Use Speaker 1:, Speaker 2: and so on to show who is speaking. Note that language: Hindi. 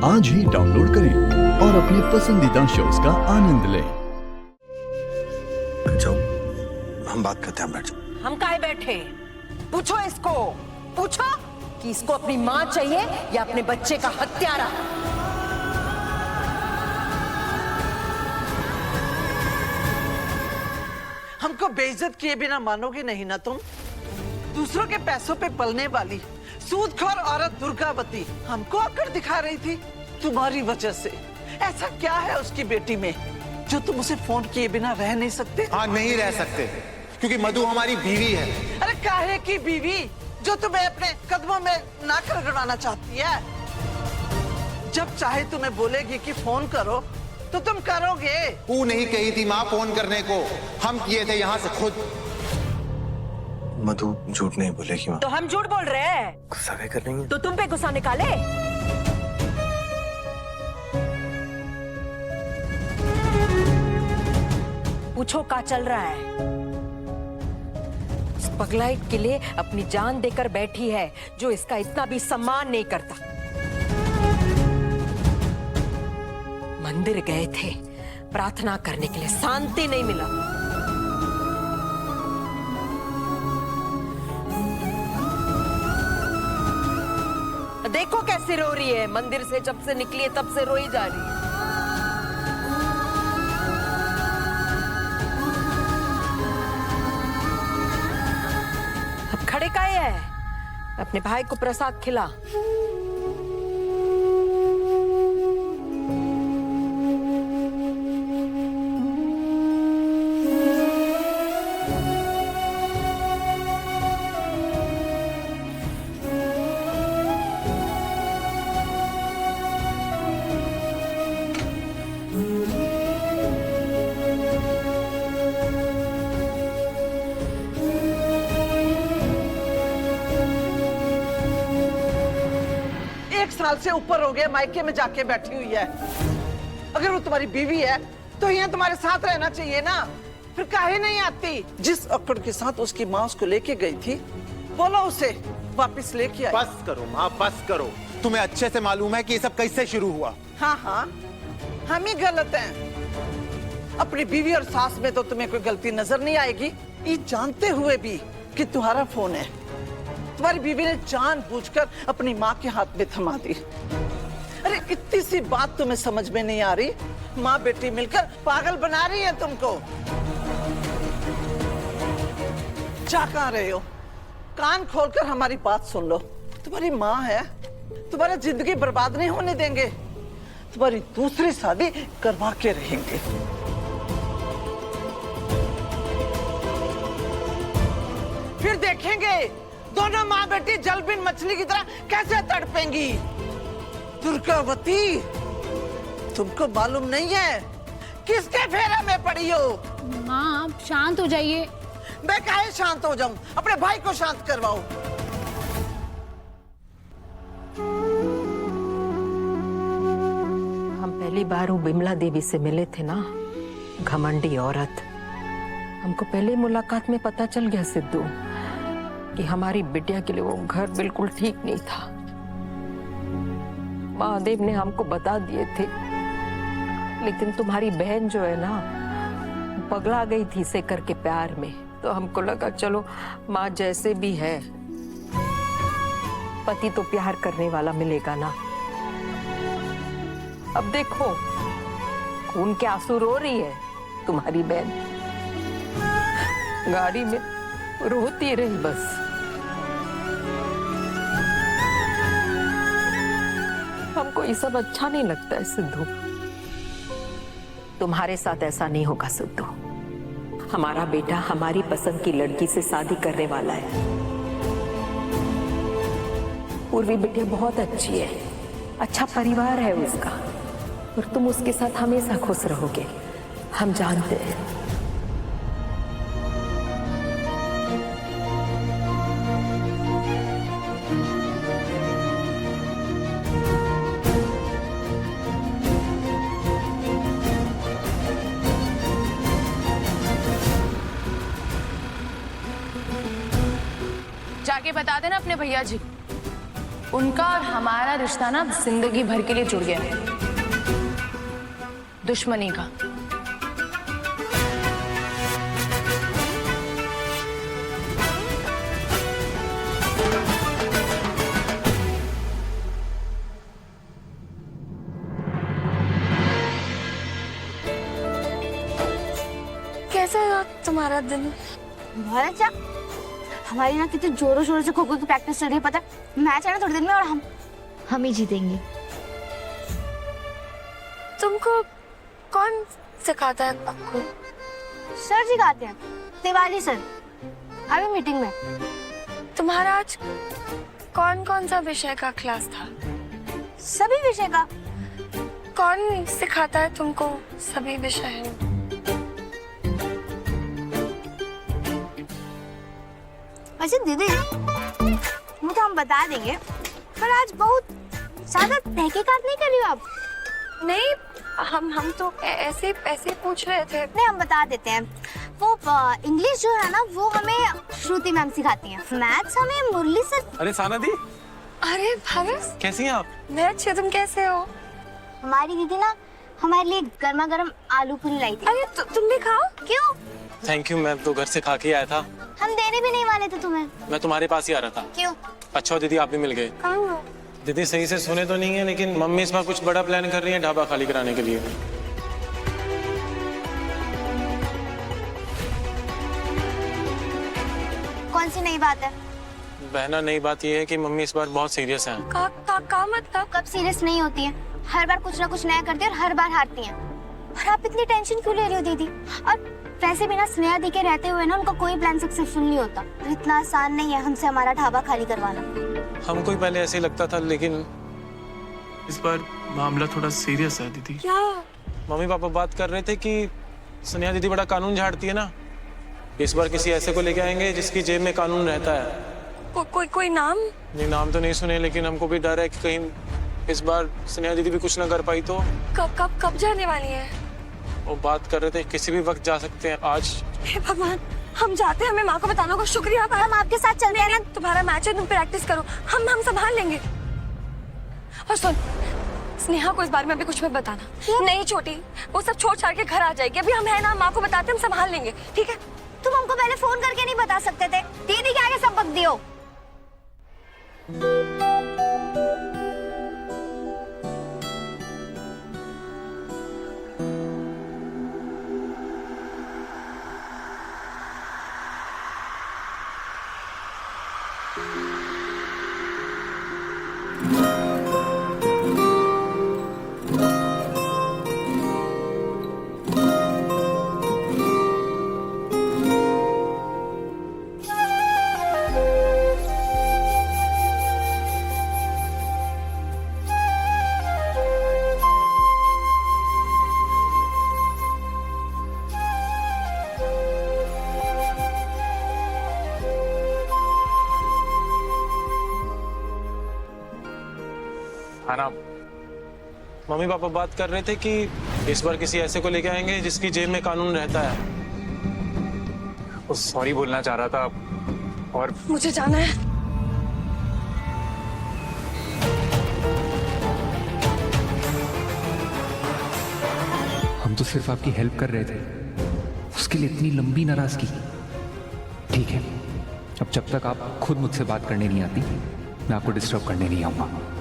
Speaker 1: आज ही डाउनलोड करें और अपने पसंदीदा शोज का आनंद लें।
Speaker 2: जाओ, हम बात करते हैं, बैठ जाओ।
Speaker 3: हम काहे बैठे? पूछो इसको, पूछो कि इसको अपनी माँ चाहिए या अपने बच्चे का हत्यारा।
Speaker 4: हमको बेइज्जत किए बिना मानोगे नहीं ना तुम? दूसरों के पैसों पे पलने वाली सूदखोर औरत दुर्गावती हमको अकड़ दिखा रही थी तुम्हारी वजह से। ऐसा क्या है उसकी बेटी में जो तुम उसे फोन किए बिना रह नहीं सकते?
Speaker 5: हाँ, नहीं रह सकते क्योंकि मधु हमारी बीवी है।
Speaker 4: अरे काहे की बीवी जो तुम्हें अपने कदमों में नाक रगड़वाना चाहती है? जब चाहे तुम्हें बोलेगी कि फोन करो तो तुम करोगे।
Speaker 5: तू नहीं कही थी माँ फोन करने को, हम किए थे यहाँ से खुद।
Speaker 2: मधु झूठ नहीं बोलेगी माँ।
Speaker 3: तो हम झूठ बोल रहे हैं?
Speaker 2: गुस्सा क्या कर रही है?
Speaker 3: तो तुम पे गुस्सा निकाले। पूछो क्या चल रहा है? इस पगलाइट के लिए अपनी जान देकर बैठी है जो इसका इतना भी सम्मान नहीं करता। मंदिर गए थे प्रार्थना करने के लिए, शांति नहीं मिला। देखो कैसे रो रही है, मंदिर से जब से निकली है तब से रोई जा रही है। अब खड़े काहे है? अपने भाई को प्रसाद खिला।
Speaker 4: साल से ऊपर हो गया मायके में जाके बैठी हुई है। अगर वो तुम्हारी बीवी है तो यहाँ तुम्हारे साथ रहना चाहिए ना, फिर काहे नहीं आती? जिस अकड़ के साथ उसकी माँ उसको लेके गई थी, बोलो उसे वापस लेके आए।
Speaker 5: बस करो माँ, बस करो। तुम्हें अच्छे से मालूम है कि ये सब कैसे शुरू हुआ।
Speaker 4: हाँ हाँ, हम ही गलत हैं। अपनी बीवी और सास में तो तुम्हें कोई गलती नजर नहीं आएगी, ये जानते हुए भी कि तुम्हारा फोन है। तुम्हारी बीवी ने जानबूझकर अपनी माँ के हाथ में थमा दी। अरे इतनी सी बात तुम्हें समझ में नहीं आ रही? माँ बेटी मिलकर पागल बना रही है तुमको। जा कहाँ रहे हो? कान खोलकर हमारी बात सुन लो। तुम्हारी माँ है, तुम्हारा जिंदगी बर्बाद नहीं होने देंगे। तुम्हारी दूसरी शादी करवा के रहेंगे। फिर देखेंगे दोनों माँ बेटी जल बिन मछली की तरह कैसे तड़पेंगी। दुर्गावती, तुमको मालूम नहीं है किसके फेरे में पड़ी हो?
Speaker 6: माँ आप शांत हो जाइए।
Speaker 4: मैं काहे शांत हो जाऊं? अपने भाई को शांत करवाओ।
Speaker 3: हम पहली बार वो बिमला देवी से मिले थे ना, घमंडी औरत। हमको पहले मुलाकात में पता चल गया सिद्धू कि हमारी बिटिया के लिए वो घर बिल्कुल ठीक नहीं था। महादेव ने हमको बता दिए थे, लेकिन तुम्हारी बहन जो है ना, पगला गई थी इसे करके प्यार में। तो हमको लगा चलो माँ जैसे भी है, पति तो प्यार करने वाला मिलेगा ना। अब देखो खून के आंसू रो रही है तुम्हारी बहन, गाड़ी में रोती रही बस। हमको ये सब अच्छा नहीं लगता है सिद्धू। तुम्हारे साथ ऐसा नहीं होगा सिद्धू। हमारा बेटा हमारी पसंद की लड़की से शादी करने वाला है। पूर्वी बिटिया बहुत अच्छी है, अच्छा परिवार है उसका, और तुम उसके साथ हमेशा खुश रहोगे, हम जानते हैं।
Speaker 6: जाके बता देना अपने भैया जी।
Speaker 7: उनका और हमारा रिश्ता ना जिंदगी भर के लिए जुड़ गया है, दुश्मनी का।
Speaker 8: कैसा रहा तुम्हारा दिन?
Speaker 9: बहुत अच्छा। हमारी ना कितने जोरों शोरों से खो-खो की प्रैक्टिस चल रही है, पता है? मैच है ना थोड़ी देर में और हम ही जीतेंगे।
Speaker 8: तुमको कौन सिखाता है खो?
Speaker 9: सर सिखाते हैं, तिवारी सर, अभी मीटिंग में।
Speaker 8: तुम्हारा आज कौन कौन सा विषय का क्लास था?
Speaker 9: सभी विषय का।
Speaker 8: कौन सिखाता है तुमको सभी विषय?
Speaker 9: वैसे दीदी, वो तो हम बता देंगे, पर आज बहुत ज्यादा तहकीकात नहीं कर रही हो आप?
Speaker 8: नहीं, हम तो ऐसे पूछ रहे थे।
Speaker 9: नहीं, हम बता देते हैं। वो इंग्लिश जो है ना, वो हमें श्रुति मैम सिखाती हैं। मैथ्स हमें मुरली सर।
Speaker 5: अरे साना दी,
Speaker 8: अरे भावेश,
Speaker 5: कैसी हैं आप?
Speaker 8: मैं अच्छी, तुम कैसे हो?
Speaker 9: हमारी दीदी ना हमारे लिए गर्मा गर्म आलू पूरी लाई थी।
Speaker 8: अरे तुम भी खाओ।
Speaker 9: क्यों?
Speaker 5: थैंक यू, मैं तो घर से खा के आया था।
Speaker 9: हम देने भी नहीं वाले थे तुम्हें।
Speaker 5: मैं तुम्हारे पास ही आ रहा था।
Speaker 9: क्यों?
Speaker 5: अच्छा दीदी, आप भी मिल गए।
Speaker 9: कहाँ हो?
Speaker 5: दीदी सही से सुने तो नहीं है, लेकिन मम्मी इस बार कुछ बड़ा प्लान कर रही है ढाबा खाली कराने के लिए।
Speaker 9: कौन सी नई बात है?
Speaker 5: बहना, नई बात यह है कि मम्मी इस बार बहुत सीरियस हैं।
Speaker 8: का मतलब?
Speaker 9: कब सीरियस नहीं होती है? हर बार कुछ ना कुछ नया करती है और हर बार हारती हैं। और आप इतनी टेंशन क्यों ले रही हो दीदी? और वैसे भी ना स्नेहा दी के रहते हुए ना उनका कोई प्लान सक्सेसफुल नहीं होता। और इतना आसान नहीं है हमसे हमारा ढाबा खाली करवाना।
Speaker 5: हमको ही पहले ऐसे ही लगता था, लेकिन इस बार मामला थोड़ा सीरियस है दीदी।
Speaker 8: क्या?
Speaker 5: मम्मी पापा बात कर रहे थे कि स्नेहा दीदी बड़ा कानून झाड़ती है ना, इस बार किसी ऐसे को लेके आएंगे जिसकी जेब में कानून रहता है।
Speaker 8: कोई नाम?
Speaker 5: नहीं, नाम तो नहीं सुने, लेकिन हमको भी डर है कि कहीं इस बार स्नेहा दीदी भी कुछ ना कर पाई तो।
Speaker 8: कब जाने वाली है?
Speaker 5: वो बात कर रहे थे किसी भी वक्त जा सकते हैं। आज?
Speaker 8: हे भगवान, हम जाते हैं, हमें माँ को बताना होगा। शुक्रिया,
Speaker 9: हम आपके साथ चलते हैं ना।
Speaker 8: तुम्हारा मैच है, तुम प्रैक्टिस करो, हम संभाल लेंगे। और सुन, स्नेहा को इस बारे में अभी कुछ मत बताना। नहीं छोटी, वो सब छोड़ छाड़ के घर आ जाएगी। अभी हम है ना, माँ को बताते, हम संभाल लेंगे, ठीक है?
Speaker 9: तुम हमको पहले फोन करके नहीं बता सकते थे? दीदी के आगे सब बक दियो।
Speaker 5: हाँ ना, मम्मी पापा बात कर रहे थे कि इस बार किसी ऐसे को लेके आएंगे जिसकी जेब में कानून रहता है। वो सॉरी बोलना चाह रहा था और
Speaker 8: मुझे जाना है।
Speaker 10: हम तो सिर्फ आपकी हेल्प कर रहे थे, उसके लिए इतनी लंबी नाराजगी। ठीक है, अब जब तक आप खुद मुझसे बात करने नहीं आती, मैं आपको डिस्टर्ब करने नहीं आऊंगा।